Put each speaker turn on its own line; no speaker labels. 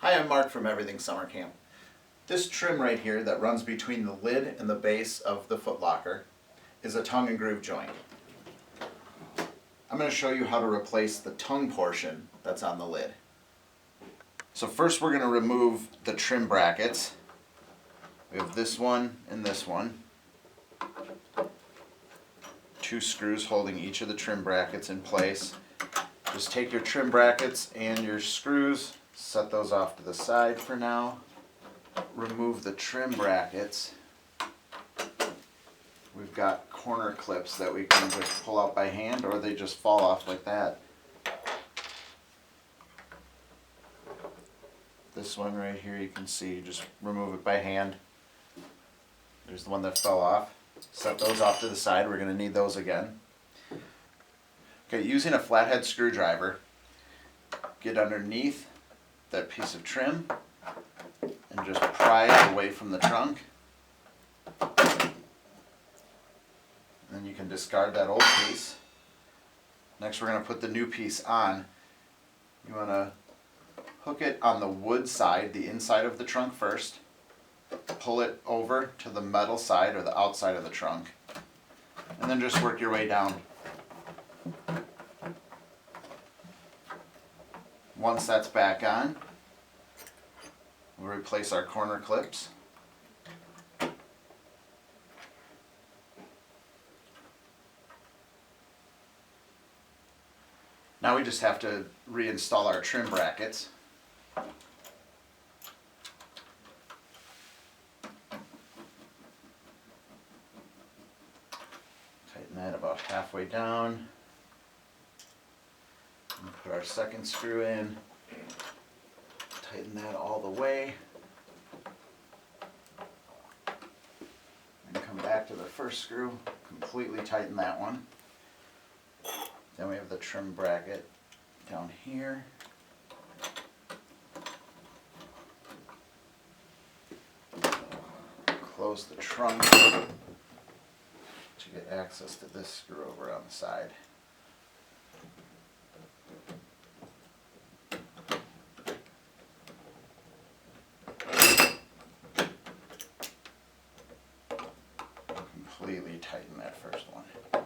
Hi, I'm Mark from Everything Summer Camp. This trim right here that runs between the lid and the base of the footlocker is a tongue and groove joint. I'm going to show you how to replace the tongue portion that's on the lid. So first we're going to remove the trim brackets. We have this one and this one. Two screws holding each of the trim brackets in place. Just take your trim brackets and your screws, set those off to the side for now. Remove the trim brackets. We've got corner clips that we can just pull out by hand, or they just fall off like that. This one right here you can see, just remove it by hand. There's the one that fell off. Set those off to the side, we're going to need those again. Okay, using a flathead screwdriver, get underneath that piece of trim and just pry it away from the trunk. Then you can discard that old piece. Next we're going to put the new piece on. You want to hook it on the wood side, the inside of the trunk first. Pull it over to the metal side or the outside of the trunk. And then just work your way down. Once that's back on, we'll replace our corner clips. Now we just have to reinstall our trim brackets. Tighten that about halfway down. And put our second screw in. Tighten that all the way. And come back to the first screw, completely tighten that one. Then we have the trim bracket down here. Close the trunk to get access to this screw over on the side. Completely tighten that first one.